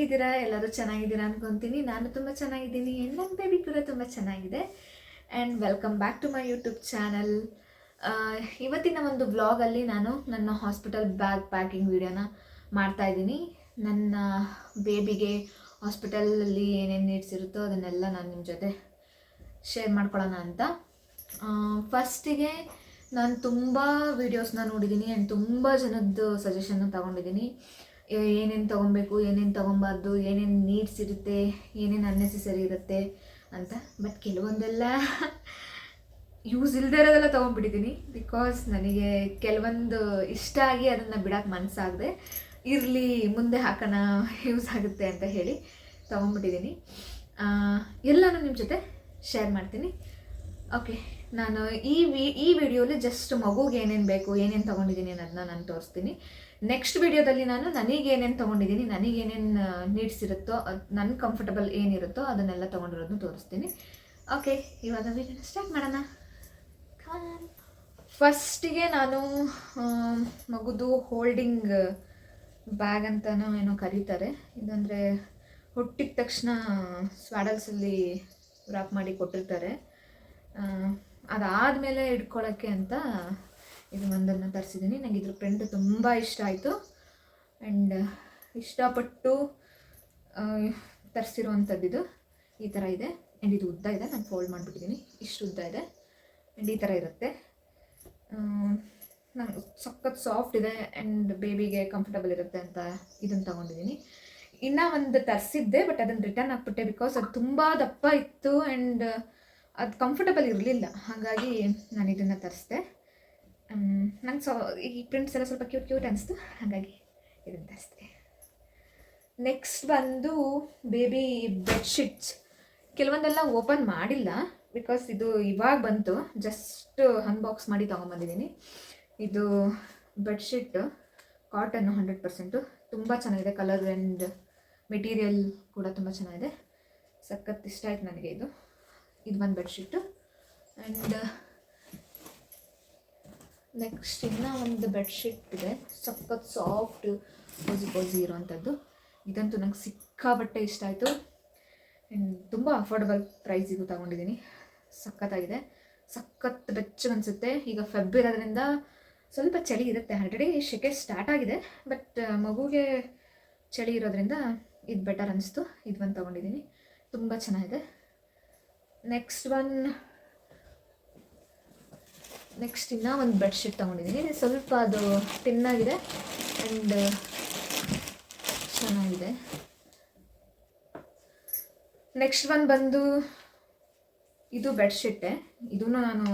ಹೇಗಿದ್ದೀರಾ? ಎಲ್ಲರೂ ಚೆನ್ನಾಗಿದ್ದೀರಾ ಅನ್ಕೊತೀನಿ. ನಾನು ತುಂಬ ಚೆನ್ನಾಗಿದ್ದೀನಿ. ನನ್ನ ಬೇಬಿ ಕೂಡ ತುಂಬ ಚೆನ್ನಾಗಿದೆ. And welcome back to my YouTube channel. ಇವತ್ತಿನ ಒಂದು ವ್ಲಾಗಲ್ಲಿ ನಾನು ನನ್ನ ಹಾಸ್ಪಿಟಲ್ ಬ್ಯಾಗ್ ಪ್ಯಾಕಿಂಗ್ ವಿಡಿಯೋನ ಮಾಡ್ತಾಯಿದ್ದೀನಿ. ನನ್ನ ಬೇಬಿಗೆ ಹಾಸ್ಪಿಟಲಲ್ಲಿ ಏನೇನು ನೀಡ್ಸ್ ಇರುತ್ತೋ ಅದನ್ನೆಲ್ಲ ನಾನು ನಿಮ್ಮ ಜೊತೆ ಶೇರ್ ಮಾಡ್ಕೊಳ್ಳೋಣ ಅಂತ. ಫಸ್ಟಿಗೆ ನಾನು ತುಂಬ ವೀಡಿಯೋಸ್ನ ನೋಡಿದ್ದೀನಿ ಆ್ಯಂಡ್ ತುಂಬ ಜನದ್ದು ಸಜೆಷನ್ನ ತೊಗೊಂಡಿದ್ದೀನಿ. ಏನೇನು ತೊಗೊಬೇಕು, ಏನೇನು ತೊಗೊಬಾರ್ದು, ಏನೇನು ನೀಡ್ಸ್ ಇರುತ್ತೆ, ಏನೇನು ಅನ್ನೆಸೆಸರಿ ಇರುತ್ತೆ ಅಂತ. ಬಟ್ ಕೆಲವೊಂದೆಲ್ಲ ಯೂಸ್ ಇಲ್ಲದೆ ಇರೋದೆಲ್ಲ ತೊಗೊಂಡ್ಬಿಟ್ಟಿದ್ದೀನಿ. ಬಿಕಾಸ್ ನನಗೆ ಕೆಲವೊಂದು ಇಷ್ಟ ಆಗಿ ಅದನ್ನು ಬಿಡೋಕ್ಕೆ ಮನಸ್ಸಾಗದೆ, ಇರಲಿ ಮುಂದೆ ಹಾಕೋಣ, ಯೂಸ್ ಆಗುತ್ತೆ ಅಂತ ಹೇಳಿ ತೊಗೊಂಡ್ಬಿಟ್ಟಿದ್ದೀನಿ. ಎಲ್ಲನೂ ನಿಮ್ಮ ಜೊತೆ ಶೇರ್ ಮಾಡ್ತೀನಿ. ಓಕೆ, ನಾನು ಈ ವಿಡಿಯೋಲಿ ಜಸ್ಟ್ ಮಗುಗೆ ಏನೇನು ಬೇಕು, ಏನೇನು ತೊಗೊಂಡಿದ್ದೀನಿ ಅನ್ನೋದನ್ನ ನಾನು ತೋರಿಸ್ತೀನಿ. ನೆಕ್ಸ್ಟ್ ವಿಡಿಯೋದಲ್ಲಿ ನಾನು ನನಗೇನೇನು ತೊಗೊಂಡಿದ್ದೀನಿ, ನನಗೇನೇನು ನೀಡ್ಸ್ ಇರುತ್ತೋ, ನನ್ನ ಕಂಫರ್ಟಬಲ್ ಏನಿರುತ್ತೋ ಅದನ್ನೆಲ್ಲ ತೊಗೊಂಡಿರೋದನ್ನು ತೋರಿಸ್ತೀನಿ. ಓಕೆ, ಇವಾಗ ವಿಡಿಯೋನ ಸ್ಟಾರ್ಟ್ ಮಾಡೋಣ. ಫಸ್ಟಿಗೆ ನಾನು ಮಗುದು ಹೋಲ್ಡಿಂಗ್ ಬ್ಯಾಗ್ ಅಂತನೋ ಏನೋ ಕರೀತಾರೆ. ಇದಂದರೆ ಹುಟ್ಟಿದ ತಕ್ಷಣ ಸ್ವಾಡಲ್ಸಲ್ಲಿ ವ್ರಾಪ್ ಮಾಡಿ ಕೊಟ್ಟಿರ್ತಾರೆ. ಅದಾದಮೇಲೆ ಇಟ್ಕೊಳ್ಳೋಕ್ಕೆ ಅಂತ ಇದು ಒಂದನ್ನು ತರಿಸಿದ್ದೀನಿ. ನನಗೆ ಇದ್ರ ಪ್ರಿಂಟ್ ತುಂಬ ಇಷ್ಟ ಆಯಿತು ಆ್ಯಂಡ್ ಇಷ್ಟಪಟ್ಟು ತರಿಸಿರೋವಂಥದ್ದು. ಈ ಥರ ಇದೆ ಆ್ಯಂಡ್ ಇದು ಉದ್ದ ಇದೆ. ನಾನು ಫೋಲ್ಡ್ ಮಾಡಿಬಿಟ್ಟಿದ್ದೀನಿ. ಇಷ್ಟು ಉದ್ದ ಇದೆ ಆ್ಯಂಡ್ ಈ ಥರ ಇರುತ್ತೆ. ನಂಗೆ ಸಖತ್ ಸಾಫ್ಟ್ ಇದೆ ಆ್ಯಂಡ್ ಬೇಬಿಗೆ ಕಂಫರ್ಟಬಲ್ ಇರುತ್ತೆ ಅಂತ ಇದನ್ನು ತೊಗೊಂಡಿದ್ದೀನಿ. ಇನ್ನೂ ಒಂದು ತರಿಸಿದ್ದೆ, ಬಟ್ ಅದನ್ನು ರಿಟರ್ನ್ ಹಾಕ್ಬಿಟ್ಟೆ. ಬಿಕಾಸ್ ಅದು ತುಂಬ ದಪ್ಪ ಇತ್ತು ಆ್ಯಂಡ್ ಅದು ಕಂಫರ್ಟಬಲ್ ಇರಲಿಲ್ಲ. ಹಾಗಾಗಿ ನಾನು ಇದನ್ನು ತರಿಸಿದೆ. ನಂಗೆ ಈ ಪ್ರಿಂಟ್ಸ್ ಎಲ್ಲ ಸ್ವಲ್ಪ ಕ್ಯೂಟ್ ಅನಿಸ್ತು, ಹಾಗಾಗಿ ಇದನ್ನು ತರಿಸಿದೆ. ನೆಕ್ಸ್ಟ್ ಬಂದು ಬೇಬಿ ಬೆಡ್ಶೀಟ್ಸ್. ಕೆಲವೊಂದೆಲ್ಲ ಓಪನ್ ಮಾಡಿಲ್ಲ ಬಿಕಾಸ್ ಇದು ಇವಾಗ ಬಂತು. ಜಸ್ಟ್ ಅನ್ಬಾಕ್ಸ್ ಮಾಡಿ ತೊಗೊಂಬಂದಿದ್ದೀನಿ. ಇದು ಬೆಡ್ಶೀಟ್ ಕಾಟನ್ನು 100%. ತುಂಬ ಚೆನ್ನಾಗಿದೆ. ಕಲರ್ ಆ್ಯಂಡ್ ಮೆಟೀರಿಯಲ್ ಕೂಡ ತುಂಬ ಚೆನ್ನಾಗಿದೆ. ಸಖತ್ ಇಷ್ಟ ಆಯ್ತು ನನಗೆ ಇದು ಒಂದು ಬೆಡ್ಶೀಟು. ಆ್ಯಂಡ್ ನೆಕ್ಸ್ಟ್ ಇನ್ನೂ ಒಂದು ಬೆಡ್ಶೀಟ್ ಇದೆ. ಸಖತ್ ಸಾಫ್ಟ್ ಕೋಸಿ ಇರೋವಂಥದ್ದು. ಇದಂತೂ ನಂಗೆ ಸಿಕ್ಕಾಬಟ್ಟೆ ಇಷ್ಟ ಆಯಿತು ಆ್ಯಂಡ್ ತುಂಬ ಅಫೋರ್ಡಬಲ್ ಪ್ರೈಸಿಗೂ ತೊಗೊಂಡಿದ್ದೀನಿ. ಸಖತ್ತಾಗಿದೆ. ಸಖತ್ ಬೆಚ್ಚಗೆ ಅನಿಸುತ್ತೆ. ಈಗ ಫೆಬ್ ಇರೋದ್ರಿಂದ ಸ್ವಲ್ಪ ಚಳಿ ಇರುತ್ತೆ. ಆಲ್ರೆಡಿ ಸೆಕೆ ಸ್ಟಾರ್ಟ್ ಆಗಿದೆ, ಬಟ್ ಮಗುಗೆ ಚಳಿ ಇರೋದ್ರಿಂದ ಇದು ಬೆಟರ್ ಅನಿಸ್ತು. ಇದು ಒಂದು ತೊಗೊಂಡಿದ್ದೀನಿ. ತುಂಬ ಚೆನ್ನಾಗಿದೆ. ನೆಕ್ಸ್ಟ್ ಇನ್ನೂ ಒಂದು ಬೆಡ್ಶೀಟ್ ತೊಗೊಂಡಿದ್ದೀನಿ. ಸ್ವಲ್ಪ ಅದು ತಿನ್ನಾಗಿದೆ ಆ್ಯಂಡ್ ಚೆನ್ನಾಗಿದೆ. ನೆಕ್ಸ್ಟ್ ಬಂದು ಇದು ಬೆಡ್ಶೀಟೇ. ಇದನ್ನು ನಾನು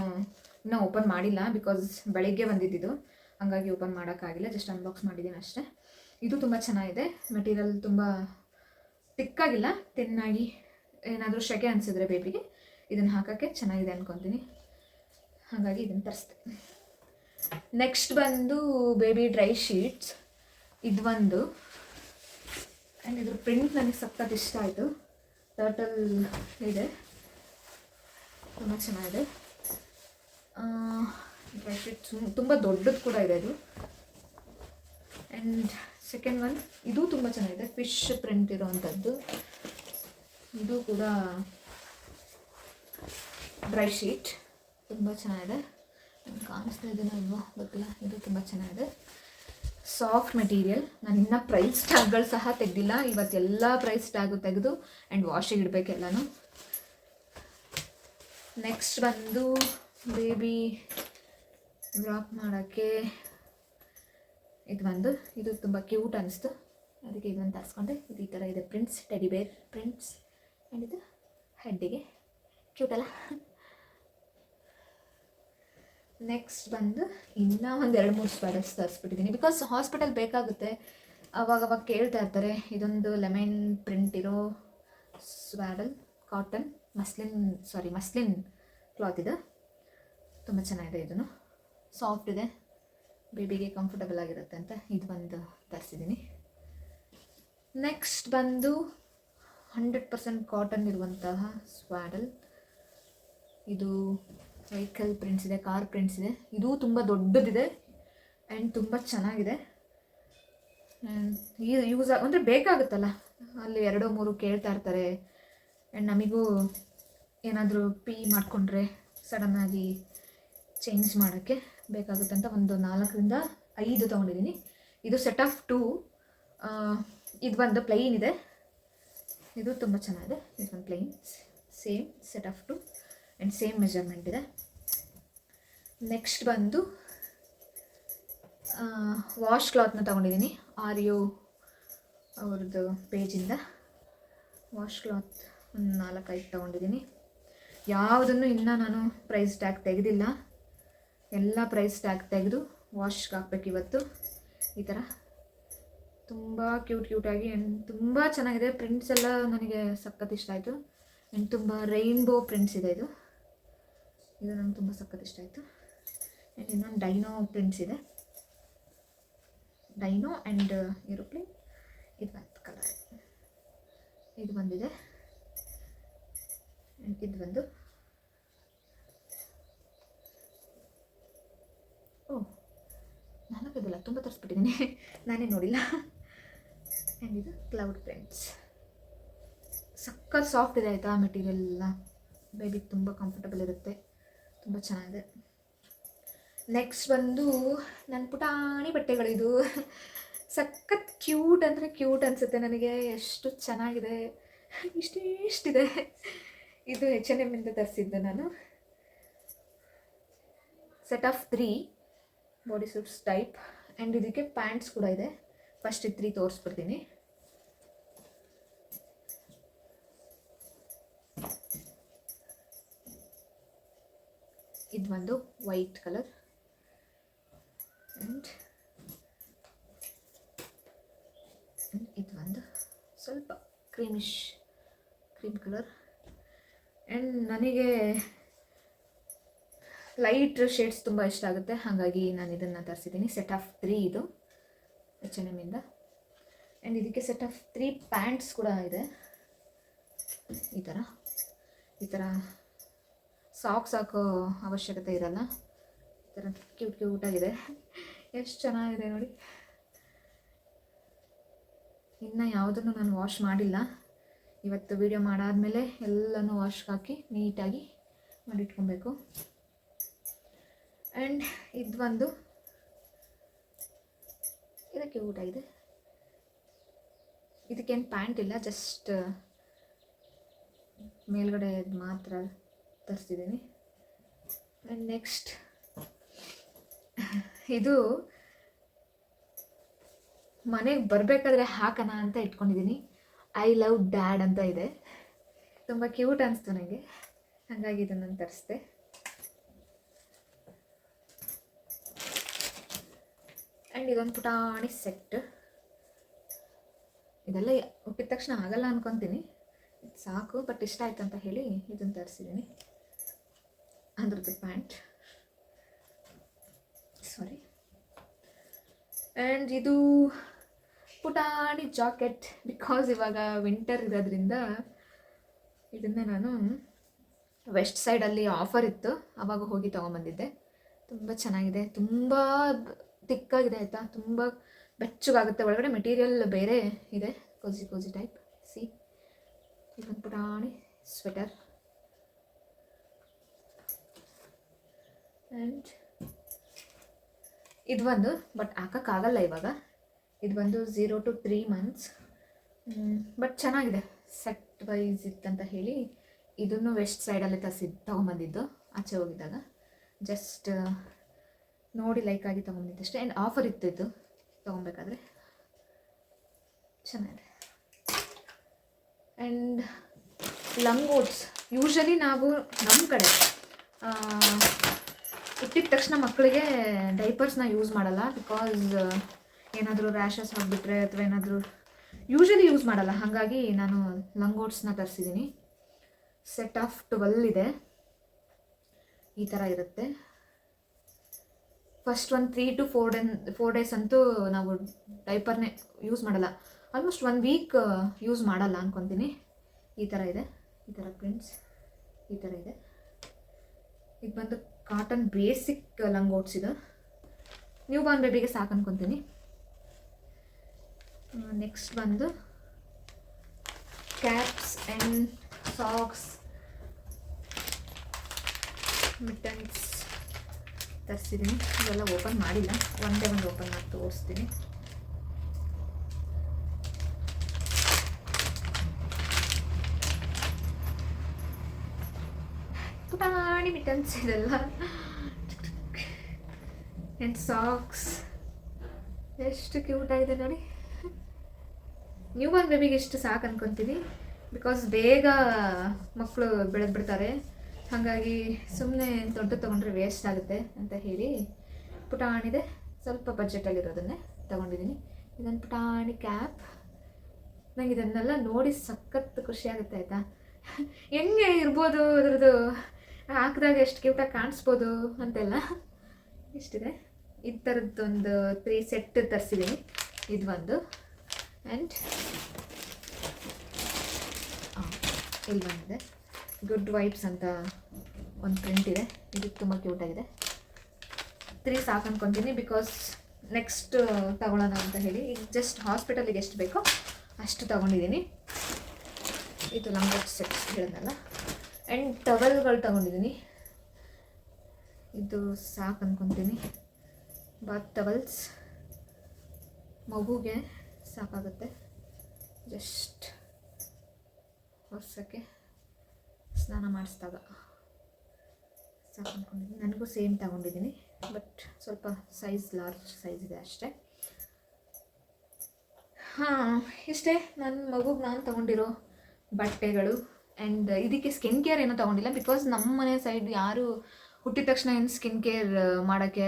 ಇನ್ನೂ ಓಪನ್ ಮಾಡಿಲ್ಲ ಬಿಕಾಸ್ ಬೆಳಿಗ್ಗೆ ಬಂದಿದ್ದು, ಹಾಗಾಗಿ ಓಪನ್ ಮಾಡೋಕ್ಕಾಗಿಲ್ಲ. ಜಸ್ಟ್ ಅನ್ಬಾಕ್ಸ್ ಮಾಡಿದ್ದೀನಿ ಅಷ್ಟೇ. ಇದು ತುಂಬ ಚೆನ್ನಾಗಿದೆ. ಮೆಟೀರಿಯಲ್ ತುಂಬ ತಿಕ್ಕಾಗಿಲ್ಲ, ತಿನ್ನಾಗಿ. ಏನಾದರೂ ಸೆಕೆ ಅನಿಸಿದ್ರೆ ಬೇಬಿಗೆ ಇದನ್ನು ಹಾಕೋಕ್ಕೆ ಚೆನ್ನಾಗಿದೆ ಅಂದ್ಕೊತೀನಿ. ಹಾಗಾಗಿ ಇದನ್ನು ತರಿಸ್ದೆ. ನೆಕ್ಸ್ಟ್ ಬಂದು ಬೇಬಿ ಡ್ರೈ ಶೀಟ್ಸ್. ಇದು ಒಂದು ಆ್ಯಂಡ್ ಇದ್ರ ಪ್ರಿಂಟ್ ನನಗೆ ಸಖತ್ ಇಷ್ಟ ಆಯಿತು. ಟರ್ಟಲ್ ಇದೆ, ತುಂಬ ಚೆನ್ನಾಗಿದೆ. ಡ್ರೈ ಶೀಟ್ಸ್ ತುಂಬ ದೊಡ್ಡದು ಕೂಡ ಇದೆ ಇದು. ಆ್ಯಂಡ್ ಸೆಕೆಂಡ್ ಒನ್ ಇದು ತುಂಬ ಚೆನ್ನಾಗಿದೆ. ಫಿಶ್ ಪ್ರಿಂಟ್ ಇರೋವಂಥದ್ದು. ಇದು ಕೂಡ ಡ್ರೈ ಶೀಟ್ ತುಂಬ ಚೆನ್ನಾಗಿದೆ. ಕಾಣಿಸ್ತಾ ಇದೆಯೋ ಅಲ್ವೋ ಗೊತ್ತಿಲ್ಲ. ಇದು ತುಂಬ ಚೆನ್ನಾಗಿದೆ. Soft material. ನಾನು ಇನ್ನೂ ಪ್ರೈಸ್ ಟ್ಯಾಗ್ಗಳು ಸಹ ತೆಗೆದಿಲ್ಲ. ಇವತ್ತೆಲ್ಲ ಪ್ರೈಸ್ ಟ್ಯಾಗು ತೆಗೆದು ಆ್ಯಂಡ್ ವಾಷಿಗೆ ಇಡಬೇಕು ಎಲ್ಲನೂ. ನೆಕ್ಸ್ಟ್ ಬಂದು ಬೇಬಿ ವ್ರಾಪ್ ಮಾಡೋಕ್ಕೆ ಇದು ತುಂಬ ಕ್ಯೂಟ್ ಅನಿಸ್ತು, ಅದಕ್ಕೆ ಇದನ್ನು ತರಿಸ್ಕೊಂಡೆ. ಇದು ಈ ಥರ ಇದೆ ಪ್ರಿಂಟ್ಸ್, ಟೆಡಿ ಬೇರ್ ಪ್ರಿಂಟ್ಸ್. ಆ್ಯಂಡ್ ಇದು ಹೆಡ್ಡಿಗೆ ಕ್ಯೂಟ್ ಅಲ್ಲ. ನೆಕ್ಸ್ಟ್ ಬಂದು ಇನ್ನೂ ಒಂದು 2-3 ಸ್ವಾಡಲ್ಸ್ ತರಿಸ್ಬಿಟ್ಟಿದ್ದೀನಿ. ಬಿಕಾಸ್ ಹಾಸ್ಪಿಟಲ್ ಬೇಕಾಗುತ್ತೆ, ಅವಾಗ ಕೇಳ್ತಾ ಇರ್ತಾರೆ. ಇದೊಂದು ಲೆಮನ್ ಪ್ರಿಂಟ್ ಇರೋ ಸ್ವಾಡಲ್, ಕಾಟನ್ ಮಸ್ಲಿನ್ ಕ್ಲಾತ್ ಇದೆ. ತುಂಬ ಚೆನ್ನಾಗಿದೆ. ಇದನ್ನು ಸಾಫ್ಟ್ ಇದೆ, ಬೇಬಿಗೆ ಕಂಫರ್ಟಬಲ್ ಆಗಿರುತ್ತೆ ಅಂತ ಇದು ಒಂದು ತರಿಸಿದ್ದೀನಿ. ನೆಕ್ಸ್ಟ್ ಬಂದು 100% ಕಾಟನ್ ಇರುವಂತಹ ಸ್ವಾಡಲ್. ಇದು ವೆಹಿಕಲ್ ಪ್ರಿಂಟ್ಸ್ ಇದೆ, ಕಾರ್ ಪ್ರಿಂಟ್ಸ್ ಇದೆ. ಇದು ತುಂಬ ದೊಡ್ಡದಿದೆ ಆ್ಯಂಡ್ ತುಂಬ ಚೆನ್ನಾಗಿದೆ. ಯೂಸ್ ಅಂದರೆ ಬೇಕಾಗುತ್ತಲ್ಲ ಅಲ್ಲಿ 2-3 ಕೇಳ್ತಾ ಇರ್ತಾರೆ. ಆ್ಯಂಡ್ ನಮಗೂ ಏನಾದರೂ ಮಾಡಿಕೊಂಡ್ರೆ ಸಡನ್ನಾಗಿ ಚೇಂಜ್ ಮಾಡೋಕ್ಕೆ ಬೇಕಾಗುತ್ತೆ ಅಂತ ಒಂದು 4ರಿಂದ 5 ತೊಗೊಂಡಿದ್ದೀನಿ. ಇದು ಸೆಟ್ ಆಫ್ 2. ಇದು ಒಂದು ಪ್ಲೈನ್ ಇದೆ, ಇದು ತುಂಬ ಚೆನ್ನಾಗಿದೆ. ಇದು ಒಂದು plain, same set of 2 and same measurement ಇದೆ. ನೆಕ್ಸ್ಟ್ ಬಂದು ವಾಶ್ ಕ್ಲಾತ್ನ ತೊಗೊಂಡಿದ್ದೀನಿ ಆರ್ಯೋ ಅವ್ರದ್ದು ಪೇಜಿಂದ. ವಾಶ್ ಕ್ಲಾತ್ ಒಂದು 4-5 ತೊಗೊಂಡಿದ್ದೀನಿ. ಯಾವುದನ್ನು ಇನ್ನೂ ನಾನು ಪ್ರೈಸ್ ಟ್ಯಾಗ್ ತೆಗೆದಿಲ್ಲ, ಎಲ್ಲ ಪ್ರೈಸ್ ಟ್ಯಾಗ್ ತೆಗೆದು ವಾಶ್ಗೆ ಹಾಕ್ಬೇಕು ಇವತ್ತು. ಈ ಥರ ತುಂಬ ಕ್ಯೂಟಾಗಿ ಆ್ಯಂಡ್ ತುಂಬ ಚೆನ್ನಾಗಿದೆ. ಪ್ರಿಂಟ್ಸ್ ಎಲ್ಲ ನನಗೆ ಸಖತ್ ಇಷ್ಟ ಆಯಿತು. ಆ್ಯಂಡ್ ತುಂಬ ರೈನ್ಬೋ ಪ್ರಿಂಟ್ಸ್ ಇದೆ. ಇದು ನನಗೆ ತುಂಬ ಸಖತ್ ಇಷ್ಟ ಆಯಿತು. ಆ್ಯಂಡ್ ಇನ್ನೊಂದು ಡೈನೋ ಪ್ರಿಂಟ್ಸ್ ಇದೆ, ಡೈನೋ ಆ್ಯಂಡ್ ಏರೋಪ್ಲೇನ್. ಇದು ಒಂದು ಕಲರ್, ಇದು ಬಂದಿದೆ. ಆ್ಯಂಡ್ ಇದು ಬಂದು ನಾನು ಇದೆಲ್ಲ ತುಂಬ ತರಿಸ್ಬಿಟ್ಟಿದ್ದೀನಿ, ನಾನೇ ನೋಡಿಲ್ಲ. ಆ್ಯಂಡ್ ಇದು ಕ್ಲೌಡ್ ಪ್ರಿಂಟ್ಸ್, ಸಖತ್ ಸಾಫ್ಟ್ ಇದೆ ಆಯಿತಾ. ಮೆಟೀರಿಯಲ್ ಎಲ್ಲ ಬೇಬಿಗೆ ತುಂಬ ಕಂಫರ್ಟಬಲ್ ಇರುತ್ತೆ, ತುಂಬ ಚೆನ್ನಾಗಿದೆ. ನೆಕ್ಸ್ಟ್ ಬಂದು ನನ್ನ ಪುಟಾಣಿ ಬಟ್ಟೆಗಳಿದು. ಸಖತ್ ಕ್ಯೂಟ್ ಅಂದರೆ ಕ್ಯೂಟ್ ಅನಿಸುತ್ತೆ ನನಗೆ, ಎಷ್ಟು ಚೆನ್ನಾಗಿದೆ, ಇಷ್ಟಿದೆ. ಇದು H&M ಇಂದ ತರಿಸಿದ್ದು ನಾನು. Set of 3 body suits type. And ಇದಕ್ಕೆ ಪ್ಯಾಂಟ್ಸ್ ಕೂಡ ಇದೆ. ಫಸ್ಟ್ 3 ತೋರಿಸ್ಬಿಡ್ತೀನಿ. ಇದು ಒಂದು ವೈಟ್ ಕಲರ್ ಆ್ಯಂಡ್ ಇದು ಒಂದು ಸ್ವಲ್ಪ ಕ್ರೀಮ್ ಕಲರ್. ಆ್ಯಂಡ್ ನನಗೆ ಲೈಟ್ ಶೇಡ್ಸ್ ತುಂಬ ಇಷ್ಟ ಆಗುತ್ತೆ, ಹಾಗಾಗಿ ನಾನು ಇದನ್ನು ತರಿಸಿದ್ದೀನಿ. ಸೆಟ್ ಆಫ್ 3 ಇದು H&M ಇಂದ. ಆ್ಯಂಡ್ ಇದಕ್ಕೆ ಸೆಟ್ ಆಫ್ 3 ಪ್ಯಾಂಟ್ಸ್ ಕೂಡ ಇದೆ. ಈ ಥರ ಸಾಕ್ಸ್ ಹಾಕೋ ಅವಶ್ಯಕತೆ ಇರಲ್ಲ. ಈ ಥರ ಕ್ಯೂಟಾಗಿದೆ, ಎಷ್ಟು ಚೆನ್ನಾಗಿದೆ ನೋಡಿ. ಇನ್ನು ಯಾವುದನ್ನು ನಾನು ವಾಶ್ ಮಾಡಿಲ್ಲ. ಇವತ್ತು ವಿಡಿಯೋ ಮಾಡಾದಮೇಲೆ ಎಲ್ಲನೂ ವಾಶ್ಗೆ ಹಾಕಿ ನೀಟಾಗಿ ಮಾಡಿಟ್ಕೊಬೇಕು. ಆ್ಯಂಡ್ ಇದು ಒಂದು ಇದಕ್ಕೆ ಕ್ಯೂಟಾಗಿದೆ. ಇದಕ್ಕೇನು ಪ್ಯಾಂಟ್ ಇಲ್ಲ, ಜಸ್ಟ್ ಮೇಲ್ಗಡೆ ಮಾತ್ರ ತರಿಸಿದ್ದೀನಿ. ಆ್ಯಂಡ್ ನೆಕ್ಸ್ಟ್ ಇದು ಮನೆಗೆ ಬರಬೇಕಾದ್ರೆ ಹಾಕೋಣ ಅಂತ ಇಟ್ಕೊಂಡಿದ್ದೀನಿ. ಐ ಲವ್ ಡ್ಯಾಡ್ ಅಂತ ಇದೆ, ತುಂಬ ಕ್ಯೂಟ್ ಅನಿಸ್ತು ನನಗೆ, ಹಾಗಾಗಿ ಇದನ್ನು ತರಿಸಿದೆ. ಆ್ಯಂಡ್ ಇದೊಂದು ಪುಟಾಣಿ ಸೆಟ್. ಇದೆಲ್ಲ ಹುಟ್ಟಿದ ತಕ್ಷಣ ಆಗಲ್ಲ ಅನ್ಕೊತೀನಿ, ಸಾಕು, ಬಟ್ ಇಷ್ಟ ಆಯ್ತು ಅಂತ ಹೇಳಿ ಇದನ್ನು ತರಿಸಿದ್ದೀನಿ. ಅದ್ರದ್ದು ಪ್ಯಾಂಟ್, ಸಾರಿ. ಆ್ಯಂಡ್ ಇದು ಪುಟಾಣಿ ಜಾಕೆಟ್, ಬಿಕಾಸ್ ಇವಾಗ ವಿಂಟರ್ ಇರೋದ್ರಿಂದ ಇದನ್ನು ನಾನು ವೆಸ್ಟ್ ಸೈಡಲ್ಲಿ ಆಫರ್ ಇತ್ತು, ಆವಾಗ ಹೋಗಿ ತೊಗೊಂಬಂದಿದ್ದೆ. ತುಂಬ ಚೆನ್ನಾಗಿದೆ, ತುಂಬ ತಿಕ್ಕಾಗಿದೆ ಆಯಿತಾ, ತುಂಬ ಬೆಚ್ಚಗಾಗುತ್ತೆ. ಒಳಗಡೆ ಮೆಟೀರಿಯಲ್ ಬೇರೆ ಇದೆ, ಕೋಜಿ ಟೈಪ್. ಸಿ, ಇದೊಂದು ಪುಟಾಣಿ ಸ್ವೆಟರ್. ಆ್ಯಂಡ್ ಇದು ಒಂದು, ಬಟ್ ಹಾಕೋಕ್ಕಾಗಲ್ಲ ಇವಾಗ. ಇದು ಬಂದು 0 to 3 months, ಬಟ್ ಚೆನ್ನಾಗಿದೆ. ಸೆಟ್ ವೈಸ್ ಇತ್ತಂತ ಹೇಳಿ ಇದನ್ನು ವೆಸ್ಟ್ ಸೈಡಲ್ಲೇ ತೊಗೊಂಬಂದಿದ್ದು, ಆಚೆ ಹೋಗಿದ್ದಾಗ. ಜಸ್ಟ್ ನೋಡಿ ಲೈಕ್ ಆಗಿ ತೊಗೊಂಡಿದ್ದಷ್ಟೇ. ಆ್ಯಂಡ್ ಆಫರ್ ಇತ್ತು ಇದು ತೊಗೊಬೇಕಾದ್ರೆ, ಚೆನ್ನಾಗಿದೆ. ಆ್ಯಂಡ್ ಲಂಗೋಟ್ಸ್, ಯೂಶಲಿ ನಾವು ನಮ್ಮ ಕಡೆ ಹುಟ್ಟಿದ ತಕ್ಷಣ ಮಕ್ಕಳಿಗೆ ಡೈಪರ್ಸ್ನ ಯೂಸ್ ಮಾಡಲ್ಲ, ಬಿಕಾಸ್ ಏನಾದರೂ ರ್ಯಾಷಸ್ ಆಗಿಬಿಟ್ರೆ ಅಥವಾ ಏನಾದರೂ ಯೂಶಲಿ ಯೂಸ್ ಮಾಡಲ್ಲ. ಹಾಗಾಗಿ ನಾನು ಲಂಗೋಟ್ಸ್ನ ತರಿಸಿದ್ದೀನಿ. ಸೆಟ್ ಆಫ್ 12 ಇದೆ. ಈ ಥರ ಇರುತ್ತೆ. ಫಸ್ಟ್ ಒಂದು 3 to 4 days ಅಂತೂ ನಾವು ಡೈಪರ್ನೇ ಯೂಸ್ ಮಾಡಲ್ಲ, ಆಲ್ಮೋಸ್ಟ್ 1 week ಯೂಸ್ ಮಾಡಲ್ಲ ಅಂದ್ಕೊತೀನಿ. ಈ ಥರ ಇದೆ, ಈ ಥರ ಪ್ರಿಂಟ್ಸ್ ಈ ಥರ ಇದೆ. ಇದು ಬಂದು ಕಾಟನ್ ಬೇಸಿಕ್ ಲಂಗೋಟ್ಸ್. ಇದು ನ್ಯೂ ಬಾರ್ನ್ ಬೇಬಿಗೆ ಸಾಕು ಅಂದ್ಕೊತೀನಿ. ನೆಕ್ಸ್ಟ್ ಬಂದು ಕ್ಯಾಪ್ಸ್ ಆ್ಯಂಡ್ ಸಾಕ್ಸ್, ಮಿಟನ್ಸ್ ತರಿಸಿದ್ದೀನಿ. ಇವೆಲ್ಲ ಓಪನ್ ಮಾಡಿಲ್ಲ, ಒಂದೇ ಒಂದು ಓಪನ್ ಮಾಡಿ ತೋರಿಸ್ತೀನಿ. ಪುಟಾಣಿ ಮಿಟನ್ಸ್ ಇದೆಲ್ಲ. ಆ್ಯಂಡ್ ಸಾಕ್ಸ್ ಎಷ್ಟು ಕ್ಯೂಟ್ ಆಗಿದೆ ನೋಡಿ. ನ್ಯೂ ಬಾರ್ನ್ ಬೇಬಿಗೆ ಎಷ್ಟು ಸಾಕು ಅನ್ಕೊತೀನಿ, ಬಿಕಾಸ್ ಬೇಗ ಮಕ್ಕಳು ಬೆಳೆದ್ಬಿಡ್ತಾರೆ. ಹಾಗಾಗಿ ಸುಮ್ಮನೆ ದೊಡ್ಡ ತೊಗೊಂಡ್ರೆ ವೇಸ್ಟ್ ಆಗುತ್ತೆ ಅಂತ ಹೇಳಿ ಪುಟಾಣಿದೆ, ಸ್ವಲ್ಪ ಬಜೆಟಲ್ಲಿರೋದನ್ನೇ ತೊಗೊಂಡಿದ್ದೀನಿ. ಇದೊಂದು ಪುಟಾಣಿ ಕ್ಯಾಪ್. ನಂಗೆ ಇದನ್ನೆಲ್ಲ ನೋಡಿ ಸಖತ್ ಖುಷಿ ಆಗುತ್ತೆ ಆಯಿತಾ. ಹೆಂಗೆ ಇರ್ಬೋದು ಅದ್ರದ್ದು ಹಾಕಿದಾಗ ಎಷ್ಟು ಕ್ಯೂಟಾಗಿ ಕಾಣಿಸ್ಬೋದು ಅಂತೆಲ್ಲ. ಇಷ್ಟಿದೆ. ಈ ಥರದ್ದೊಂದು 3 ಸೆಟ್ ತರಿಸಿದ್ದೀನಿ. ಇದು ಒಂದು. ಆ್ಯಂಡ್ ಇಲ್ಲಿ ಬಂದಿದೆ ಗುಡ್ ವೈಬ್ಸ್ ಅಂತ ಒಂದು ಪ್ರಿಂಟ್ ಇದೆ. ಇದು ತುಂಬ ಕ್ಯೂಟಾಗಿದೆ. 3 ಸಾಕು ಅಂದ್ಕೊತೀನಿ, ಬಿಕಾಸ್ ನೆಕ್ಸ್ಟ್ ತಗೊಳ್ಳೋಣ ಅಂತ ಹೇಳಿ. ಈಗ ಜಸ್ಟ್ ಹಾಸ್ಪಿಟಲಿಗೆ ಎಷ್ಟು ಬೇಕೋ ಅಷ್ಟು ತೊಗೊಂಡಿದ್ದೀನಿ. ಇದು ನಮ್ಗೆ ಸೆಟ್ ಹೇಳಿದ್ನಲ್ಲ. ಆ್ಯಂಡ್ ಟವಲ್ಗಳು ತೊಗೊಂಡಿದ್ದೀನಿ. ಇದು ಸಾಕು ಅಂದ್ಕೊತೀನಿ. ಬಾತ್ ಟವಲ್ಸ್ ಮಗುಗೆ ಸಾಕಾಗುತ್ತೆ, ಜಸ್ಟ್ ವರ್ಷಕ್ಕೆ ಸ್ನಾನ ಮಾಡಿಸಿದಾಗ ಸಾಕು ಅಂದ್ಕೊಂಡಿದ್ದೀನಿ. ನನಗೂ ಸೇಮ್ ತಗೊಂಡಿದ್ದೀನಿ, ಬಟ್ ಸ್ವಲ್ಪ ಸೈಜ್ ಲಾರ್ಜ್ ಸೈಜ್ ಇದೆ ಅಷ್ಟೇ. ಇಷ್ಟೇ ನನ್ನ ಮಗುಗೆ ನಾನು ತೊಗೊಂಡಿರೋ ಬಟ್ಟೆಗಳು. ಆ್ಯಂಡ್ ಇದಕ್ಕೆ ಸ್ಕಿನ್ ಕೇರ್ ಏನೂ ತೊಗೊಂಡಿಲ್ಲ, ಬಿಕಾಸ್ ನಮ್ಮ ಮನೆ ಸೈಡ್ ಯಾರು ಹುಟ್ಟಿದ ತಕ್ಷಣ ಏನು ಸ್ಕಿನ್ ಕೇರ್ ಮಾಡೋಕ್ಕೆ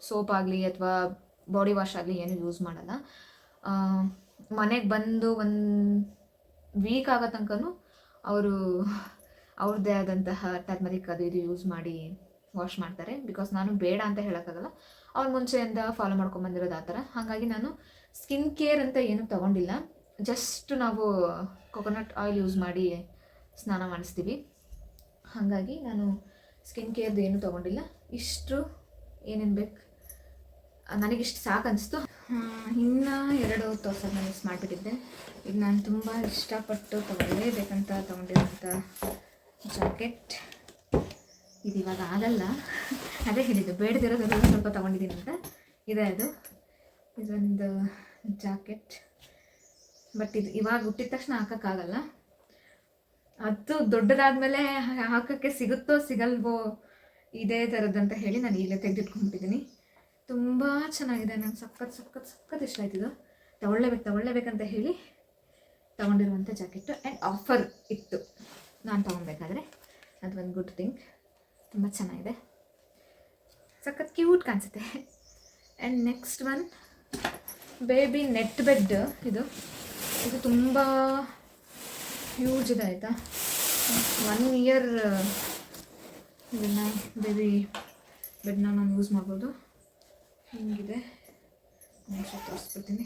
ಸೋಪ್ ಆಗಲಿ ಅಥವಾ ಬಾಡಿ ವಾಶ್ ಆಗಲಿ ಏನೂ ಯೂಸ್ ಮಾಡಲ್ಲ. ಮನೆಗೆ ಬಂದು ಒಂದು ವೀಕ್ ಆಗೋ ತನಕನೂ ಅವರು ಅವ್ರದ್ದೇ ಆದಂತಹ ಟರ್ಮರಿಕ್ ಅದು ಇದು ಯೂಸ್ ಮಾಡಿ ವಾಶ್ ಮಾಡ್ತಾರೆ. ಬಿಕಾಸ್ ನಾನು ಬೇಡ ಅಂತ ಹೇಳೋಕ್ಕಾಗಲ್ಲ, ಅವ್ರು ಮುಂಚೆಯಿಂದ ಫಾಲೋ ಮಾಡ್ಕೊಂಬಂದಿರೋದು ಆ ಥರ. ಹಾಗಾಗಿ ನಾನು ಸ್ಕಿನ್ ಕೇರ್ ಅಂತ ಏನೂ ತೊಗೊಂಡಿಲ್ಲ. ಜಸ್ಟ್ ನಾವು ಕೊಕೊನಟ್ ಆಯಿಲ್ ಯೂಸ್ ಮಾಡಿ ಸ್ನಾನ ಮಾಡಿಸ್ತೀವಿ. ಹಾಗಾಗಿ ನಾನು ಸ್ಕಿನ್ ಕೇರ್ದು ಏನೂ ತೊಗೊಂಡಿಲ್ಲ. ಇಷ್ಟು ಏನೇನು ಬೇಕು ನನಗಿಷ್ಟು ಸಾಕು ಅನಿಸ್ತು. ಇನ್ನೂ 2 ತೋರ್ಸೋದು ನಾನು ಮಿಸ್ ಮಾಡಿಬಿಟ್ಟಿದ್ದೆ. ಇದು ನಾನು ತುಂಬ ಇಷ್ಟಪಟ್ಟು ತೊಗೊಳ್ಳೇಬೇಕಂತ ತೊಗೊಂಡಿರೋಂಥ ಜಾಕೆಟ್. ಇದು ಇವಾಗ ಆಗಲ್ಲ, ಅದೇ ಹೇಳಿದ್ದು ಬೇಡದಿರೋದು ಸ್ವಲ್ಪ ತೊಗೊಂಡಿದ್ದೀನಿ ಅಂತ. ಇದೆ ಅದು. ಇದೊಂದು ಜಾಕೆಟ್, ಬಟ್ ಇದು ಇವಾಗ ಹುಟ್ಟಿದ ತಕ್ಷಣ ಹಾಕೋಕ್ಕಾಗಲ್ಲ. ಅದು ದೊಡ್ಡದಾದಮೇಲೆ ಹಾಕೋಕ್ಕೆ ಸಿಗುತ್ತೋ ಸಿಗಲ್ವೋ ಇದೇ ಥರದ್ದಂತ ಹೇಳಿ ನಾನು ಈಗಲೇ ತೆಗೆದಿಟ್ಕೊಂಡ್ಬಿಟ್ಟಿದ್ದೀನಿ. ತುಂಬ ಚೆನ್ನಾಗಿದೆ. ನಂಗೆ ಸಖತ್ ಇಷ್ಟ ಆಯ್ತಿದ್ದು. ತಗೊಳ್ಳೇಬೇಕಂತ ಹೇಳಿ ತೊಗೊಂಡಿರುವಂಥ ಜಾಕೆಟು. ಆ್ಯಂಡ್ ಆಫರ್ ಇತ್ತು ನಾನು ತೊಗೊಬೇಕಾದ್ರೆ. ಅದು ಒಂದು ಗುಡ್ ಥಿಂಗ್. ತುಂಬ ಚೆನ್ನಾಗಿದೆ, ಸಖತ್ ಕ್ಯೂಟ್ ಕಾಣಿಸುತ್ತೆ. And next one baby net bed. ಇದು ತುಂಬ ಹ್ಯೂಜ್ ಇದೆ ಆಯಿತಾ. 1 ಇಯರ್ ಇದನ್ನು ಬೇಬಿ ಬೆಡ್ನ ನಾನು ಯೂಸ್ ಮಾಡ್ಬೋದು. ಹಿಂಗಿದೆ, ತೋರಿಸ್ಬಿಡ್ತೀನಿ.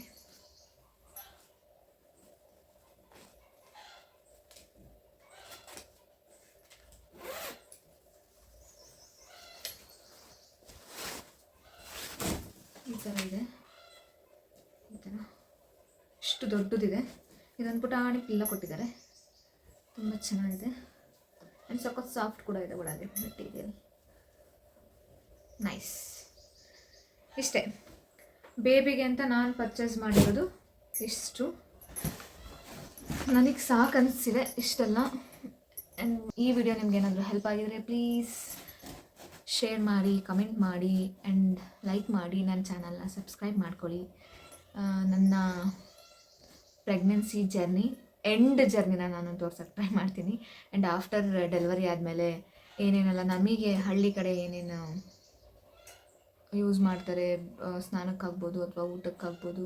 ಈ ಥರ ಇದೆ. ಈ ಥರ ಇಷ್ಟು ದೊಡ್ಡದಿದೆ. ಇದೊಂದು ಪುಟಾಣಿ ಪಿಲ್ಲ ಕೊಟ್ಟಿದ್ದಾರೆ, ತುಂಬ ಚೆನ್ನಾಗಿದೆ. ಆ್ಯಂಡ್ ಸಖತ್ ಸಾಫ್ಟ್ ಕೂಡ ಇದೆ ಒಳಗೆ ಮೆಟೀರಿಯಲ್. ನೈಸ್. ಇಷ್ಟೇ ಬೇಬಿಗೆ ಅಂತ ನಾನು ಪರ್ಚೇಸ್ ಮಾಡಿರೋದು ಇಷ್ಟು. ನನಗೆ ಸಾಕು ಅನಿಸಿದೆ ಇಷ್ಟೆಲ್ಲ. ಆ್ಯಂಡ್ ಈ ವಿಡಿಯೋ ನಿಮ್ಗೆ ಏನಾದರೂ ಹೆಲ್ಪ್ ಆಗಿದರೆ ಪ್ಲೀಸ್ ಶೇರ್ ಮಾಡಿ, ಕಮೆಂಟ್ ಮಾಡಿ ಆ್ಯಂಡ್ ಲೈಕ್ ಮಾಡಿ. ನನ್ನ ಚಾನಲ್ನ ಸಬ್ಸ್ಕ್ರೈಬ್ ಮಾಡ್ಕೊಳ್ಳಿ. ನನ್ನ ಪ್ರೆಗ್ನೆನ್ಸಿ ಜರ್ನಿನ ನಾನು ತೋರ್ಸೋಕ್ಕೆ ಟ್ರೈ ಮಾಡ್ತೀನಿ. ಆ್ಯಂಡ್ ಆಫ್ಟರ್ ಡೆಲಿವರಿ ಆದಮೇಲೆ ಏನೇನೆಲ್ಲ ನಮಗೆ ಹಳ್ಳಿ ಕಡೆ ಏನೇನು ಯೂಸ್ ಮಾಡ್ತಾರೆ, ಸ್ನಾನಕ್ಕಾಗ್ಬೋದು ಅಥವಾ ಊಟಕ್ಕಾಗ್ಬೋದು,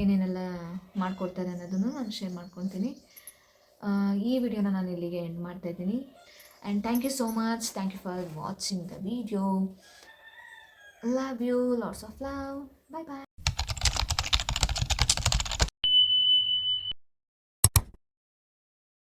ಏನೇನೆಲ್ಲ ಮಾಡಿಕೊಡ್ತಾರೆ ಅನ್ನೋದನ್ನು ನಾನು ಶೇರ್ ಮಾಡ್ಕೊತೀನಿ. ಈ ವಿಡಿಯೋನ ನಾನು ಇಲ್ಲಿಗೆ ಎಂಡ್ ಮಾಡ್ತಾಯಿದ್ದೀನಿ. And thank you so much. Thank you for watching the video. Love you. Lots of love. Bye bye.